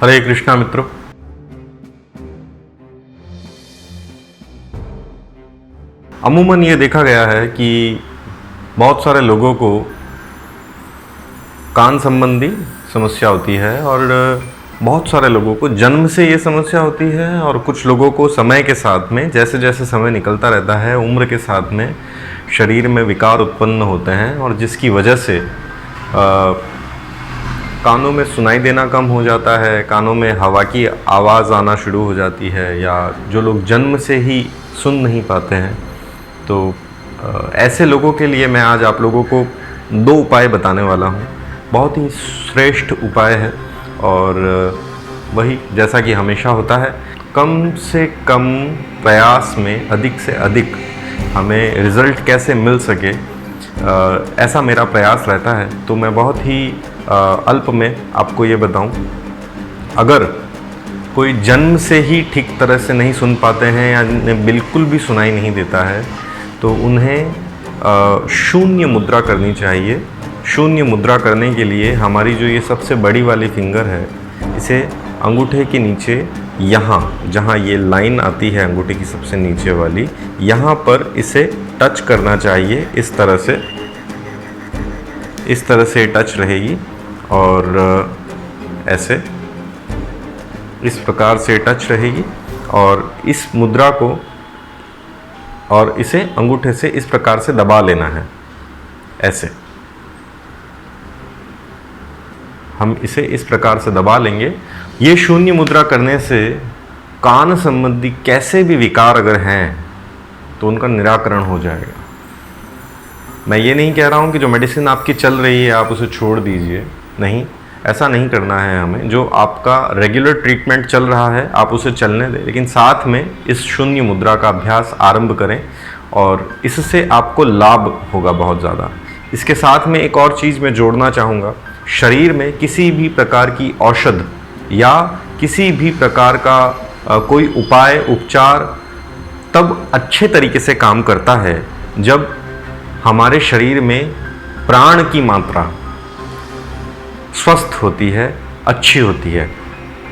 हरे कृष्णा मित्रों। अमूमन ये देखा गया है कि बहुत सारे लोगों को कान संबंधी समस्या होती है और बहुत सारे लोगों को जन्म से ये समस्या होती है और कुछ लोगों को समय के साथ में, जैसे जैसे समय निकलता रहता है, उम्र के साथ में शरीर में विकार उत्पन्न होते हैं और जिसकी वजह से कानों में सुनाई देना कम हो जाता है, कानों में हवा की आवाज़ आना शुरू हो जाती है, या जो लोग जन्म से ही सुन नहीं पाते हैं। तो ऐसे लोगों के लिए मैं आज आप लोगों को 2 उपाय बताने वाला हूँ। बहुत ही श्रेष्ठ उपाय है और वही जैसा कि हमेशा होता है, कम से कम प्रयास में अधिक से अधिक हमें रिज़ल्ट कैसे मिल सके, ऐसा मेरा प्रयास रहता है। तो मैं बहुत ही अल्प में आपको ये बताऊं, अगर कोई जन्म से ही ठीक तरह से नहीं सुन पाते हैं या उन्हें बिल्कुल भी सुनाई नहीं देता है, तो उन्हें शून्य मुद्रा करनी चाहिए। शून्य मुद्रा करने के लिए हमारी जो ये सबसे बड़ी वाली फिंगर है, इसे अंगूठे के नीचे, यहाँ जहाँ ये लाइन आती है अंगूठे की सबसे नीचे वाली, यहाँ पर इसे टच करना चाहिए। इस तरह से टच रहेगी और ऐसे इस प्रकार से टच रहेगी और इस मुद्रा को और इसे अंगूठे से इस प्रकार से दबा लेना है। ऐसे हम इसे इस प्रकार से दबा लेंगे। ये शून्य मुद्रा करने से कान संबंधी कैसे भी विकार अगर हैं तो उनका निराकरण हो जाएगा। मैं ये नहीं कह रहा हूँ कि जो मेडिसिन आपकी चल रही है आप उसे छोड़ दीजिए, नहीं, ऐसा नहीं करना है हमें। जो आपका रेगुलर ट्रीटमेंट चल रहा है आप उसे चलने दें, लेकिन साथ में इस शून्य मुद्रा का अभ्यास आरंभ करें और इससे आपको लाभ होगा बहुत ज़्यादा। इसके साथ में एक और चीज़ मैं जोड़ना चाहूँगा, शरीर में किसी भी प्रकार की औषध या किसी भी प्रकार का कोई उपाय उपचार तब अच्छे तरीके से काम करता है जब हमारे शरीर में प्राण की मात्रा स्वस्थ होती है, अच्छी होती है।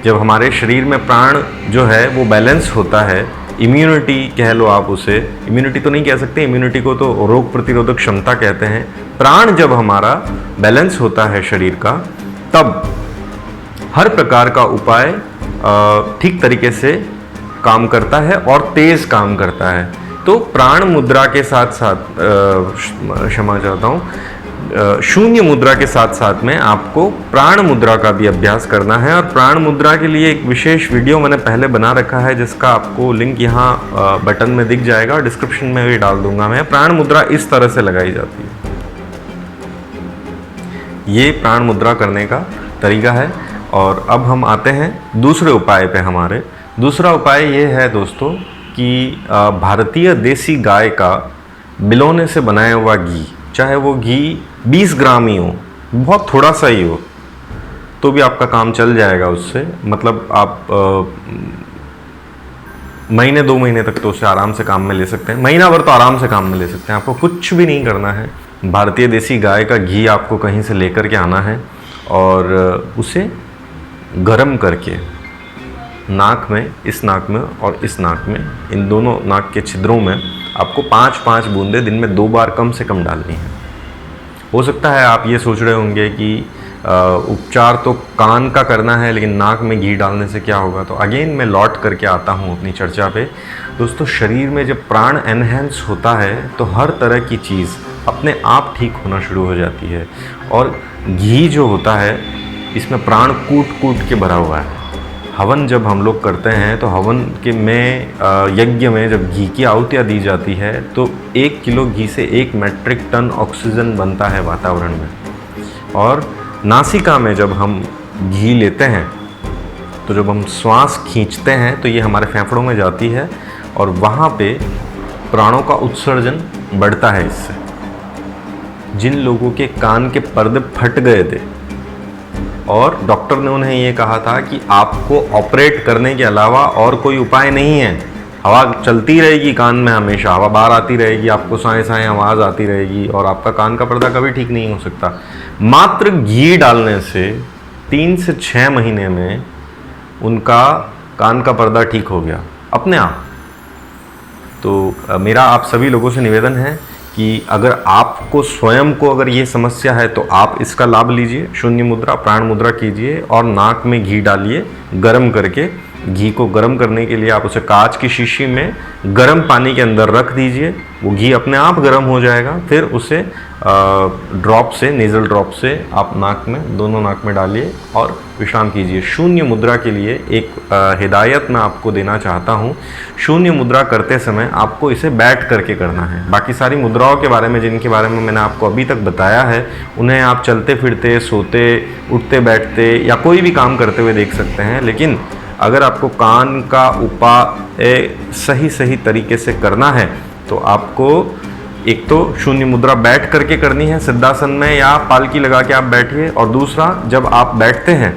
जब हमारे शरीर में प्राण जो है वो बैलेंस होता है, इम्यूनिटी कह लो आप उसे, इम्यूनिटी तो नहीं कह सकते, इम्यूनिटी को तो रोग प्रतिरोधक क्षमता कहते हैं। प्राण जब हमारा बैलेंस होता है शरीर का, तब हर प्रकार का उपाय ठीक तरीके से काम करता है और तेज काम करता है। तो प्राण मुद्रा के साथ साथ, क्षमा चाहता हूँ, शून्य मुद्रा के साथ साथ में आपको प्राण मुद्रा का भी अभ्यास करना है। और प्राण मुद्रा के लिए एक विशेष वीडियो मैंने पहले बना रखा है, जिसका आपको लिंक यहाँ बटन में दिख जाएगा और डिस्क्रिप्शन में भी डाल दूंगा मैं। प्राण मुद्रा इस तरह से लगाई जाती है। ये प्राण मुद्रा करने का तरीका है। और अब हम आते हैं दूसरे उपाय पे। हमारे दूसरा उपाय ये है दोस्तों कि भारतीय देसी गाय का बिलौने से बनाया हुआ घी, चाहे वो घी 20 ग्राम ही हो, बहुत थोड़ा सा ही हो, तो भी आपका काम चल जाएगा उससे। मतलब आप महीने 2 महीने तक तो उसे आराम से काम में ले सकते हैं, महीना भर तो आराम से काम में ले सकते हैं। आपको कुछ भी नहीं करना है। भारतीय देसी गाय का घी आपको कहीं से लेकर के आना है और उसे गर्म करके नाक में, इस नाक में और इस नाक में, इन दोनों नाक के छिद्रों में आपको 5-5 बूंदें दिन में 2 बार कम से कम डालनी है। हो सकता है आप ये सोच रहे होंगे कि उपचार तो कान का करना है, लेकिन नाक में घी डालने से क्या होगा। तो अगेन मैं लौट करके आता हूँ अपनी चर्चा पे। दोस्तों, शरीर में जब प्राण एनहेंस होता है तो हर तरह की चीज़ अपने आप ठीक होना शुरू हो जाती है। और घी जो होता है, इसमें प्राण कूट कूट के भरा हुआ है। हवन जब हम लोग करते हैं तो हवन के में, यज्ञ में जब घी की आहुतियाँ दी जाती है तो 1 किलो घी से 1 मेट्रिक टन ऑक्सीजन बनता है वातावरण में। और नासिका में जब हम घी लेते हैं तो जब हम श्वास खींचते हैं तो ये हमारे फेफड़ों में जाती है और वहाँ पे प्राणों का उत्सर्जन बढ़ता है इससे। जिन लोगों के कान के पर्दे फट गए थे और डॉक्टर ने उन्हें ये कहा था कि आपको ऑपरेट करने के अलावा और कोई उपाय नहीं है, हवा चलती रहेगी कान में, हमेशा हवा बाहर आती रहेगी, आपको साए साए आवाज़ आती रहेगी और आपका कान का पर्दा कभी ठीक नहीं हो सकता। मात्र घी डालने से 3 से 6 महीने में उनका कान का पर्दा ठीक हो गया अपने आप। तो मेरा आप सभी लोगों से निवेदन है कि अगर आपको स्वयं को अगर ये समस्या है तो आप इसका लाभ लीजिए, शून्य मुद्रा प्राण मुद्रा कीजिए और नाक में घी डालिए गर्म करके। घी को गर्म करने के लिए आप उसे कांच की शीशी में गर्म पानी के अंदर रख दीजिए, वो घी अपने आप गर्म हो जाएगा। फिर उसे ड्रॉप से, नेज़ल ड्रॉप से आप नाक में, दोनों नाक में डालिए और विश्राम कीजिए। शून्य मुद्रा के लिए एक हिदायत मैं आपको देना चाहता हूँ। शून्य मुद्रा करते समय आपको इसे बैठ करके करना है। बाकी सारी मुद्राओं के बारे में, जिनके बारे में मैंने आपको अभी तक बताया है, उन्हें आप चलते फिरते, सोते, उठते बैठते या कोई भी काम करते हुए देख सकते हैं। लेकिन अगर आपको कान का उपाय सही तरीके से करना है तो आपको एक तो शून्य मुद्रा बैठ करके करनी है सिद्धासन में या पालकी लगा के आप बैठिए, और दूसरा जब आप बैठते हैं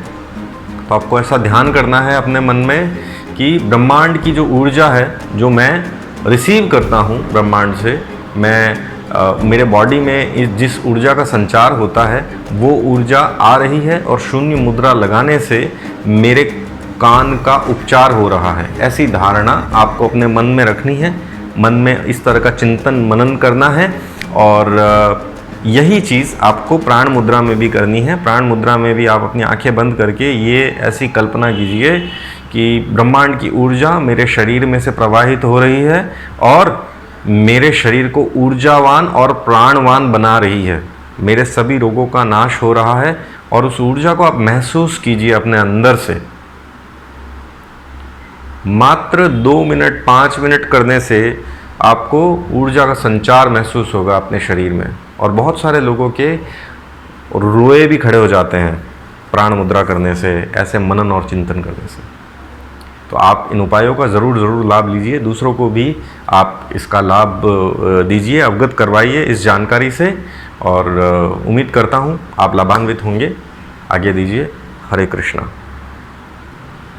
तो आपको ऐसा ध्यान करना है अपने मन में कि ब्रह्मांड की जो ऊर्जा है जो मैं रिसीव करता हूँ ब्रह्मांड से, मेरे बॉडी में जिस ऊर्जा का संचार होता है वो ऊर्जा आ रही है और शून्य मुद्रा लगाने से मेरे कान का उपचार हो रहा है। ऐसी धारणा आपको अपने मन में रखनी है, मन में इस तरह का चिंतन मनन करना है। और यही चीज़ आपको प्राण मुद्रा में भी करनी है। प्राण मुद्रा में भी आप अपनी आंखें बंद करके ये ऐसी कल्पना कीजिए कि ब्रह्मांड की ऊर्जा मेरे शरीर में से प्रवाहित हो रही है और मेरे शरीर को ऊर्जावान और प्राणवान बना रही है। मेरे सभी रोगों का नाश हो रहा है और उस ऊर्जा को आप महसूस कीजिए अपने अंदर से। मात्र 2 मिनट 5 मिनट करने से आपको ऊर्जा का संचार महसूस होगा अपने शरीर में, और बहुत सारे लोगों के रोए भी खड़े हो जाते हैं प्राण मुद्रा करने से, ऐसे मनन और चिंतन करने से। तो आप इन उपायों का ज़रूर लाभ लीजिए, दूसरों को भी आप इसका लाभ दीजिए, अवगत करवाइए इस जानकारी से, और उम्मीद करता हूँ आप लाभान्वित होंगे। आगे दीजिए। हरे कृष्णा।